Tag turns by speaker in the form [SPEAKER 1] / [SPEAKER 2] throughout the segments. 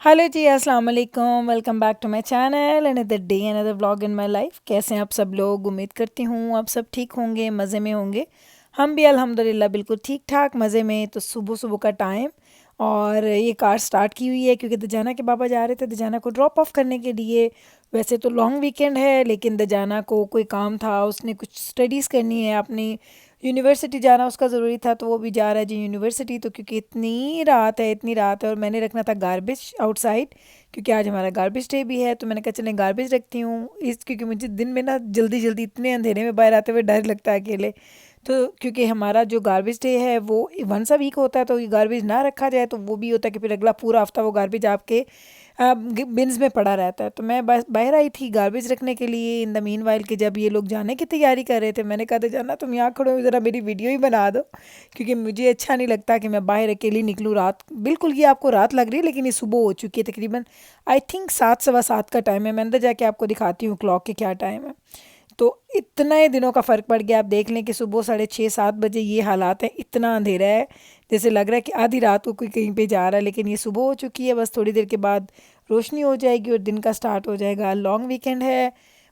[SPEAKER 1] Hello जी, अस्सलाम वालेकुम। Welcome back to my channel another day another vlog in my life. कैसे हैं आप सब लोग? उम्मीद करती हूँ आप सब ठीक होंगे, मज़े में होंगे। हम भी अल्हम्दुलिल्लाह बिल्कुल ठीक ठाक मज़े में। तो सुबह सुबह का टाइम और ये कार स्टार्ट की हुई है क्योंकि दजाना के पापा जा रहे थे दजाना को ड्रॉप ऑफ करने के लिए। वैसे तो लॉन्ग वीकेंड है लेकिन दजाना को कोई काम था, उसने कुछ स्टडीज़ करनी है, अपनी यूनिवर्सिटी जाना उसका ज़रूरी था, तो वो भी जा रहा है जी यूनिवर्सिटी। तो क्योंकि इतनी रात है और मैंने रखना था गार्बेज आउटसाइड, क्योंकि आज हमारा गार्बेज डे भी है। तो मैंने कहा चलें गार्बेज रखती हूँ इस, क्योंकि मुझे दिन में ना जल्दी जल्दी इतने अंधेरे में बाहर आते हुए डर लगता है अकेले। तो क्योंकि हमारा जो गार्बेज डे है वो वंस अ वीक होता है, तो ये गार्बेज ना रखा जाए तो वो भी होता है कि फिर अगला पूरा हफ्ता वो गार्बेज आपके बिन्स में पड़ा रहता है। तो मैं बस बाहर आई थी गार्बेज रखने के लिए इन द मीन वाइल के जब ये लोग जाने की तैयारी कर रहे थे। मैंने कहा था जाना तुम यहाँ खड़ो हो, ज़रा मेरी वीडियो ही बना दो, क्योंकि मुझे अच्छा नहीं लगता कि मैं बाहर अकेली निकलूँ रात। बिल्कुल ये आपको रात लग रही है लेकिन ये सुबह हो चुकी है, तकरीबन आई थिंक 7 सवा 7 का टाइम है। मैं अंदर जाके आपको दिखाती हूँ क्लॉक के क्या टाइम है। तो इतने दिनों का फ़र्क पड़ गया। आप देख लें कि सुबह 6:30 7 बजे ये हालात हैं, इतना अंधेरा है जैसे लग रहा है कि आधी रात को कोई कहीं पे जा रहा है। लेकिन ये सुबह हो चुकी है, बस थोड़ी देर के बाद रोशनी हो जाएगी और दिन का स्टार्ट हो जाएगा। लॉन्ग वीकेंड है,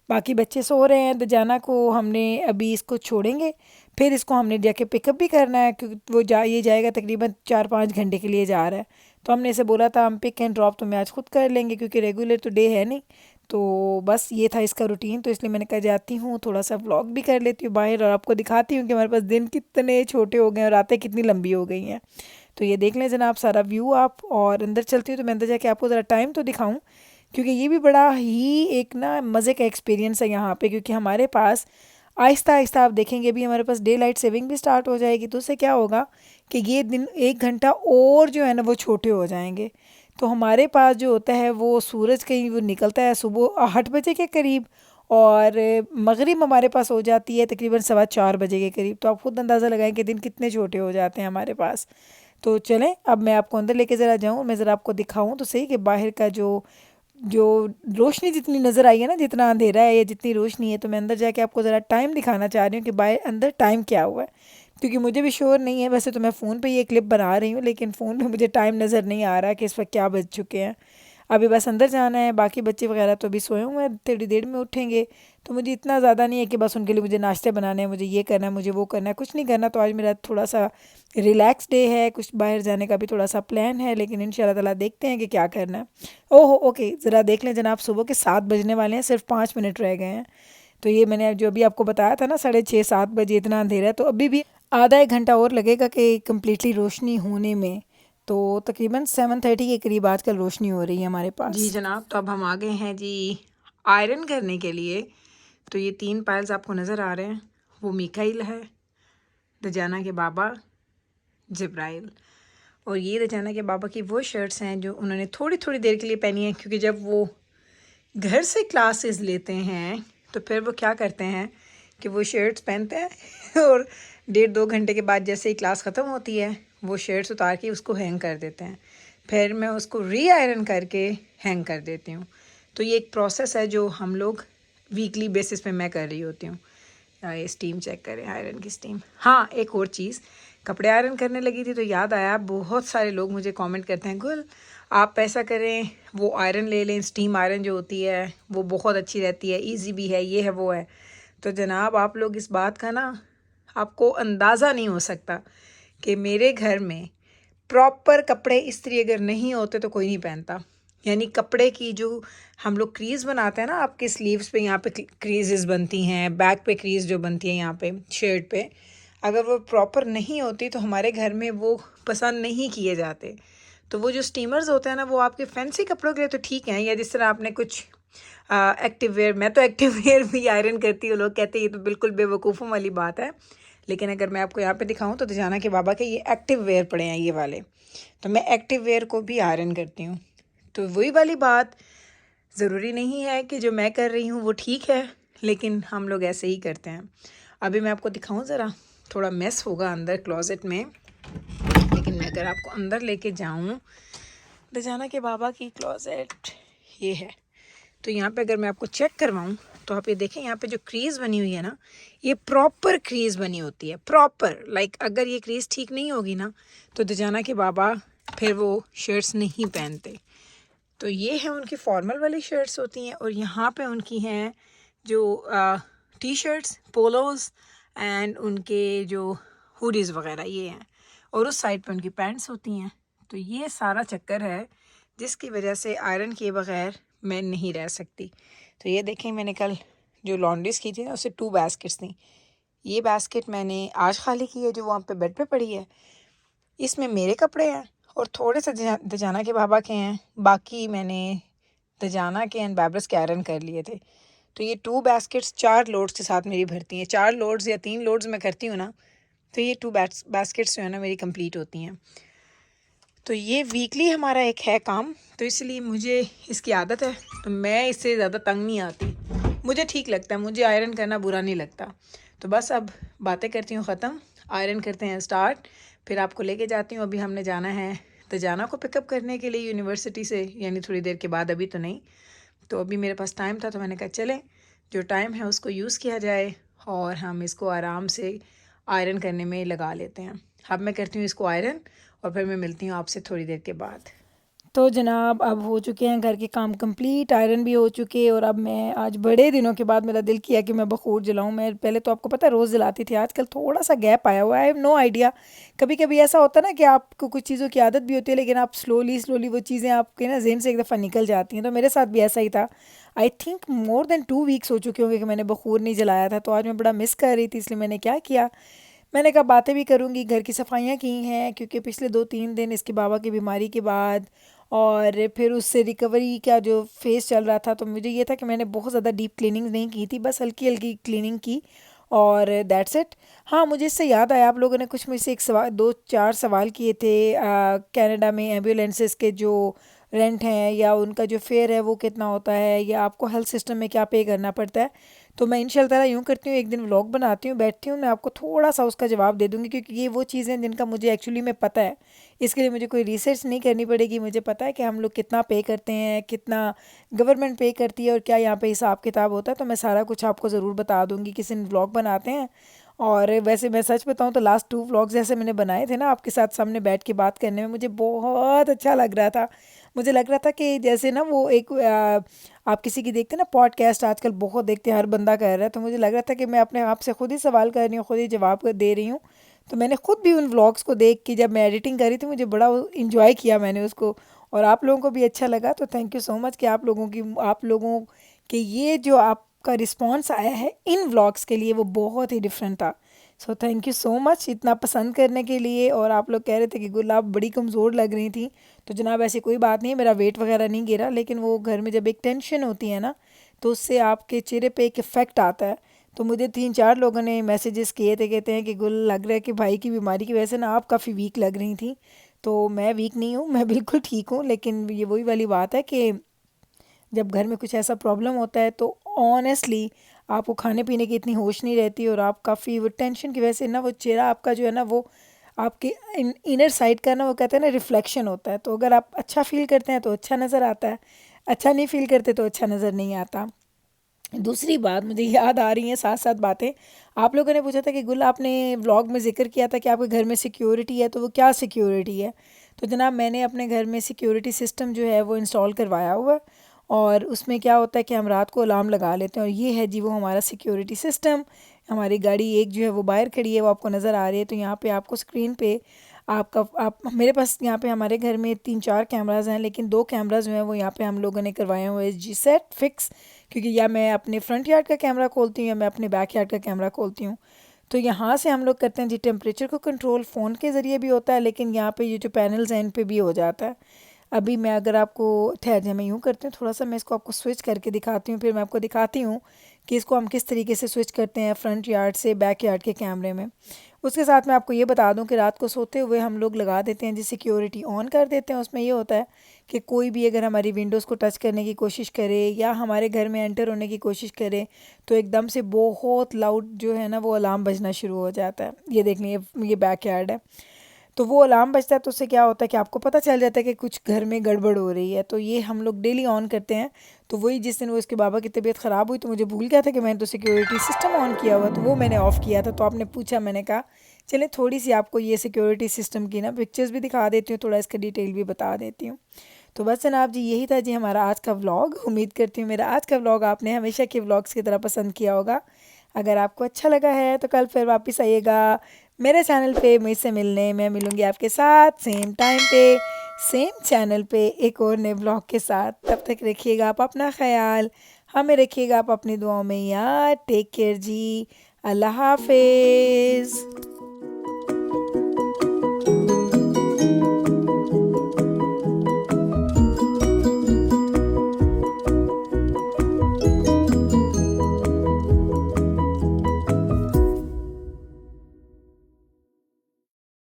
[SPEAKER 1] बाकी बच्चे सो रहे हैं। दजाना को हमने अभी इसको छोड़ेंगे, फिर इसको हमने जाके पिकअप भी करना है क्योंकि वो ये जाएगा तकरीबन 4-5 घंटे के लिए जा रहा है। तो हमने इसे बोला था हम पिक एंड ड्रॉप तो मैं आज खुद कर लेंगे क्योंकि रेगुलर तो डे है नहीं। तो बस ये था इसका रूटीन, तो इसलिए मैंने कहा जाती हूँ थोड़ा सा व्लॉग भी कर लेती हूँ बाहर और आपको दिखाती हूँ कि हमारे पास दिन कितने छोटे हो गए हैं और रातें कितनी लंबी हो गई हैं। तो ये देख लें जनाब सारा व्यू आप। और अंदर चलती हूँ तो मैं अंदर जाके आपको ज़रा टाइम तो दिखाऊँ, क्योंकि ये भी बड़ा ही एक ना मज़े का एक्सपीरियंस है यहाँ पे। क्योंकि हमारे पास आहिस्ता आहिस्ता आप देखेंगे भी हमारे पास डे लाइट सेविंग भी स्टार्ट हो जाएगी। तो उससे क्या होगा कि ये दिन 1 घंटा और जो है ना वो छोटे हो जाएंगे। तो हमारे पास जो होता है वो सूरज कहीं वो निकलता है सुबह 8 बजे के करीब, और मगरिब हमारे पास हो जाती है तकरीबन 4:15 बजे के करीब। तो आप खुद अंदाज़ा लगाएं कि दिन कितने छोटे हो जाते हैं हमारे पास। तो चलें अब मैं आपको अंदर लेके ज़रा जाऊँ, मैं ज़रा आपको दिखाऊँ तो सही कि बाहर का जो जो रोशनी जितनी नज़र आई है ना, जितना अंधेरा है या जितनी रोशनी है। तो मैं अंदर जाके आपको ज़रा टाइम दिखाना चाह रही हूँ कि बाहर अंदर टाइम क्या हुआ है, क्योंकि मुझे भी श्योर नहीं है। वैसे तो मैं फ़ोन पे ये क्लिप बना रही हूँ लेकिन फ़ोन पे मुझे टाइम नज़र नहीं आ रहा कि इस वक्त क्या बज चुके हैं। अभी बस अंदर जाना है, बाकी बच्चे वगैरह तो अभी सोए हुए हैं, थोड़ी देर में उठेंगे। तो मुझे इतना ज़्यादा नहीं है कि बस उनके लिए मुझे नाश्ते बनाने हैं, मुझे ये करना है, मुझे वो करना है, कुछ नहीं करना। तो आज मेरा थोड़ा सा रिलैक्स डे है, कुछ बाहर जाने का भी थोड़ा सा प्लान है, लेकिन इंशाल्लाह ताला देखते हैं कि क्या करना है। ओहो ओके, ज़रा देख लें जनाब सुबह के 7 बजने वाले हैं, सिर्फ 5 मिनट रह गए हैं। तो ये मैंने जो अभी आपको बताया था ना 6:30 7 बजे इतना अंधेरा है, तो अभी भी आधा 1 घंटा और लगेगा कि कम्प्लीटली रोशनी होने में। तो तकरीबन 7:30 के करीब आजकल रोशनी हो रही है हमारे
[SPEAKER 2] जी
[SPEAKER 1] पास।
[SPEAKER 2] जनाब, तो अब हम आ गए हैं जी आयरन करने के लिए। तो ये 3 पायल्स आपको नज़र आ रहे हैं, वो मिकाइल है, दजाना के बाबा जिब्राइल, और ये दजाना के बाबा की वो शर्ट्स हैं जो उन्होंने थोड़ी थोड़ी देर के लिए पहनी है, क्योंकि जब वो घर से क्लासेस लेते हैं तो फिर वो क्या करते हैं कि वो शर्ट्स पहनते हैं और 1.5-2 घंटे के बाद जैसे ही क्लास ख़त्म होती है वो शर्ट्स उतार के उसको हैंग कर देते हैं। फिर मैं उसको री आयरन करके हैंग कर देती हूँ। तो ये एक प्रोसेस है जो हम लोग वीकली बेसिस पे मैं कर रही होती हूँ। ये स्टीम चेक करें, आयरन की स्टीम। हाँ, एक और चीज़, कपड़े आयरन करने लगी थी तो याद आया, बहुत सारे लोग मुझे कमेंट करते हैं गुल आप ऐसा करें वो आयरन ले लें, स्टीम आयरन जो होती है वो बहुत अच्छी रहती है, इजी भी है, ये है वो है। तो जनाब आप लोग इस बात का ना आपको अंदाज़ा नहीं हो सकता कि मेरे घर में प्रॉपर कपड़े इस्त्री अगर नहीं होते तो कोई नहीं पहनता। यानी कपड़े की जो हम लोग क्रीज़ बनाते हैं ना, आपके स्लीव्स पे यहाँ पे क्रीजेस बनती हैं, बैक पे क्रीज़ जो बनती है यहाँ पे शर्ट पे, अगर वो प्रॉपर नहीं होती तो हमारे घर में वो पसंद नहीं किए जाते। तो वो जो स्टीमर्स होते हैं ना, वो आपके फैंसी कपड़ों के लिए तो ठीक हैं, या जिस तरह आपने कुछ एक्टिव वेयर, मैं तो एक्टिव वेयर भी आयरन करती हूँ, लोग कहते हैं ये तो बिल्कुल बेवकूफ़ों वाली बात है। लेकिन अगर मैं आपको यहाँ पे दिखाऊं तो दजाना के बाबा के ये एक्टिव वेयर पड़े हैं ये वाले, तो मैं एक्टिव वेयर को भी आयरन करती हूँ। तो वही वाली बात, ज़रूरी नहीं है कि जो मैं कर रही हूँ वो ठीक है, लेकिन हम लोग ऐसे ही करते हैं। अभी मैं आपको दिखाऊं ज़रा, थोड़ा मेस होगा अंदर क्लोज़ेट में, लेकिन मैं अगर आपको अंदर लेके जाऊँ, दजाना के बाबा की क्लोज़ेट ये है। तो यहाँ पे अगर मैं आपको चेक करवाऊँ तो आप ये देखें, यहाँ पे जो क्रीज़ बनी हुई है ना, ये प्रॉपर क्रीज़ बनी होती है, प्रॉपर। लाइक अगर ये क्रीज़ ठीक नहीं होगी ना तो दजाना के बाबा फिर वो शर्ट्स नहीं पहनते। तो ये है उनकी फॉर्मल वाली शर्ट्स होती हैं, और यहाँ पे उनकी हैं जो टी शर्ट्स, पोलोज़ एंड उनके जो हुडीज़ वगैरह ये हैं, और उस साइड पे उनकी पैंट्स होती हैं। तो ये सारा चक्कर है जिसकी वजह से आयरन किए बगैर मैं नहीं रह सकती। तो ये देखें, मैंने कल जो लॉन्ड्रीज की थी ना उससे 2 बास्केट्स थी। ये बास्केट मैंने आज खाली की है जो वहाँ पे बेड पे पड़ी है। इसमें मेरे कपड़े हैं और थोड़े से दजाना के बाबा के हैं, बाकी मैंने दजाना के एंड बैब्रस के आयरन कर लिए थे। तो ये 2 बास्केट्स 4 लोड्स के साथ मेरी भरती हैं। 4 लोड्स या 3 लोड्स मैं करती हूँ ना, तो ये 2 बास्केट्स जो है ना मेरी कंप्लीट होती हैं। तो ये वीकली हमारा एक है काम, तो इसलिए मुझे इसकी आदत है, तो मैं इससे ज़्यादा तंग नहीं आती। मुझे ठीक लगता है, मुझे आयरन करना बुरा नहीं लगता। तो बस अब बातें करती हूँ ख़त्म, आयरन करते हैं स्टार्ट, फिर आपको लेके जाती हूँ। अभी हमने जाना है तजाना को पिकअप करने के लिए यूनिवर्सिटी से, यानी थोड़ी देर के बाद, अभी तो नहीं। तो अभी मेरे पास टाइम था तो मैंने कहा चलें, जो टाइम है उसको यूज़ किया जाए और हम इसको आराम से आयरन करने में लगा लेते हैं। अब मैं करती हूँ इसको आयरन और फिर मैं मिलती हूँ आपसे थोड़ी देर के बाद।
[SPEAKER 1] तो जनाब अब हो चुके हैं घर के काम कंप्लीट, आयरन भी हो चुके, और अब मैं आज बड़े दिनों के बाद मेरा दिल किया कि मैं बखूर जलाऊं। मैं पहले तो आपको पता है रोज़ जलाती थी, आजकल थोड़ा सा गैप आया हुआ है, आई हैव नो आइडिया। कभी कभी ऐसा होता है ना कि आपको कुछ चीज़ों की आदत भी होती है, लेकिन आप स्लोली स्लोली वो चीज़ें आपके ना जहन से एक दफ़ा निकल जाती हैं। तो मेरे साथ भी ऐसा ही था। I think more than 2 weeks हो चुके होंगे कि मैंने बखूर नहीं जलाया था। तो आज मैं बड़ा मिस कर रही थी, इसलिए मैंने क्या किया, मैंने कहा बातें भी करूँगी, घर की सफाइयाँ की हैं, क्योंकि पिछले 2-3 दिन इसके बाबा की बीमारी के बाद और फिर उससे रिकवरी का जो फेज़ चल रहा था, तो मुझे ये था कि मैंने बहुत ज़्यादा डीप क्लीनिंग नहीं की थी, बस हल्की हल्की क्लीनिंग की और दैट्स इट। हाँ, मुझे इससे याद आया, आप लोगों ने कुछ मुझसे एक सवाल 2-4 सवाल किए थे कनाडा में एम्बुलेंसेस के जो रेंट हैं या उनका जो फेयर है वो कितना होता है, या आपको हेल्थ सिस्टम में क्या पे करना पड़ता है। तो मैं इंशाल्लाह ताला यूँ करती हूँ, एक दिन व्लॉग बनाती हूँ, बैठती हूँ, मैं आपको थोड़ा सा उसका जवाब दे दूँगी, क्योंकि ये वो चीज़ें हैं जिनका मुझे एक्चुअली में पता है। इसके लिए मुझे कोई रिसर्च नहीं करनी पड़ेगी, मुझे पता है कि हम लोग कितना पे करते हैं, कितना गवर्नमेंट पे करती है और क्या यहाँ पे हिसाब किताब होता है। तो मैं सारा कुछ आपको ज़रूर बता दूँगी, किसी दिन व्लॉग बनाते हैं। और वैसे मैं सच बताऊँ तो लास्ट 2 व्लॉग्स जैसे मैंने बनाए थे ना आपके साथ सामने बैठ के बात करने में, मुझे बहुत अच्छा लग रहा था। मुझे लग रहा था कि जैसे ना वो एक आप किसी की देखते हैं ना पॉडकास्ट, आजकल बहुत देखते हैं, हर बंदा कर रहा है, तो मुझे लग रहा था कि मैं अपने आप से खुद ही सवाल कर रही हूँ, खुद ही जवाब दे रही हूँ। तो मैंने खुद भी उन व्लॉग्स को देख के जब मैं एडिटिंग कर रही थी, मुझे बड़ा इंजॉय किया मैंने उसको, और आप लोगों को भी अच्छा लगा। तो थैंक यू सो मच कि आप लोगों के ये जो आपका रिस्पॉन्स आया है इन व्लॉग्स के लिए वो बहुत ही डिफरेंट था। So thank you so much इतना पसंद करने के लिए। और आप लोग कह रहे थे कि गुल आप बड़ी कमज़ोर लग रही थी, तो जनाब ऐसी कोई बात नहीं है, मेरा वेट वगैरह नहीं गिरा, लेकिन वो घर में जब एक टेंशन होती है ना, तो उससे आपके चेहरे पे एक इफ़ेक्ट आता है। तो मुझे 3-4 लोगों ने मैसेजेस किए थे, कहते हैं कि गुल लग रहा है कि भाई की बीमारी की वजह से ना आप काफ़ी वीक लग रही थी। तो मैं वीक नहीं हूँ, मैं बिल्कुल ठीक हूँ, लेकिन ये वही वाली बात है कि जब घर में कुछ ऐसा प्रॉब्लम होता है तो ऑनेस्टली आपको खाने पीने की इतनी होश नहीं रहती, और आप काफ़ी वो टेंशन की वजह से ना वो चेहरा आपका जो है ना वो आपके इनर साइड का ना वो कहते हैं ना रिफ्लेक्शन होता है। तो अगर आप अच्छा फील करते हैं तो अच्छा नज़र आता है, अच्छा नहीं फील करते तो अच्छा नज़र नहीं आता। दूसरी बात मुझे याद आ रही हैं साथ साथ बातें, आप लोगों ने पूछा था कि गुल आपने व्लॉग में ज़िक्र किया था कि आपके घर में सिक्योरिटी है, तो वो क्या सिक्योरिटी है। तो जनाब मैंने अपने घर में सिक्योरिटी सिस्टम जो है वो इंस्टॉल करवाया हुआ है, और उसमें क्या होता है कि हम रात को अलार्म लगा लेते हैं, और ये है जी वो हमारा सिक्योरिटी सिस्टम। हमारी गाड़ी एक जो है वो बाहर खड़ी है, वो आपको नज़र आ रही है। तो यहाँ पे आपको स्क्रीन पे आपका आप मेरे पास यहाँ पे हमारे घर में 3-4 कैमराज़ हैं, लेकिन 2 कैमराज़ जो हैं वो यहाँ पे हम लोगों ने करवाए हुए हैं जी सेट फिक्स, क्योंकि या मैं अपने फ्रंट यार्ड का कैमरा खोलती हूँ या मैं अपने बैक यार्ड का कैमरा खोलती हूँ। तो यहाँ से हम लोग करते हैं जी टेम्परेचर को कंट्रोल, फ़ोन के ज़रिए भी होता है, लेकिन यहाँ पे ये जो पैनल्स हैं इन पे भी हो जाता है। अभी मैं अगर आपको ठहर जाए, मैं यूँ करती हूँ थोड़ा सा, मैं इसको आपको स्विच करके दिखाती हूँ, फिर मैं आपको दिखाती हूँ कि इसको हम किस तरीके से स्विच करते हैं फ्रंट यार्ड से बैक यार्ड के कैमरे में। उसके साथ मैं आपको ये बता दूं कि रात को सोते हुए हम लोग लगा देते हैं जी सिक्योरिटी ऑन कर देते हैं। उसमें ये होता है कि कोई भी अगर हमारी विंडोज़ को टच करने की कोशिश करे या हमारे घर में एंटर होने की कोशिश करे, तो एकदम से बहुत लाउड जो है ना वो अलार्म बजना शुरू हो जाता है। ये देख लीजिए, ये बैक यार्ड है, तो वो अलार्म बजता है, तो उससे क्या होता है कि आपको पता चल जाता है कि कुछ घर में गड़बड़ हो रही है। तो ये हम लोग डेली ऑन करते हैं। तो वही जिस दिन वो इसके बाबा की तबीयत ख़राब हुई तो मुझे भूल गया था कि मैंने तो सिक्योरिटी सिस्टम ऑन किया हुआ, तो वो मैंने ऑफ़ किया था। तो आपने पूछा, मैंने कहा चलें थोड़ी सी आपको ये सिक्योरिटी सिस्टम की ना पिक्चर्स भी दिखा देती हूँ, थोड़ा इसका डिटेल भी बता देती हूँ। तो बस जनाब जी यही था जी हमारा आज का व्लॉग। उम्मीद करती हूँ मेरा आज का व्लॉग आपने हमेशा के व्लॉग्स की तरह पसंद किया होगा। अगर आपको अच्छा लगा है तो कल फिर वापस आइएगा मेरे चैनल पे मुझसे मिलने। मैं मिलूँगी आपके साथ सेम टाइम पे सेम चैनल पे एक और नए व्लॉग के साथ। तब तक रखिएगा आप अपना ख्याल, हमें रखिएगा आप अपनी दुआओं में याद। टेक केयर जी, अल्लाह हाफिज़।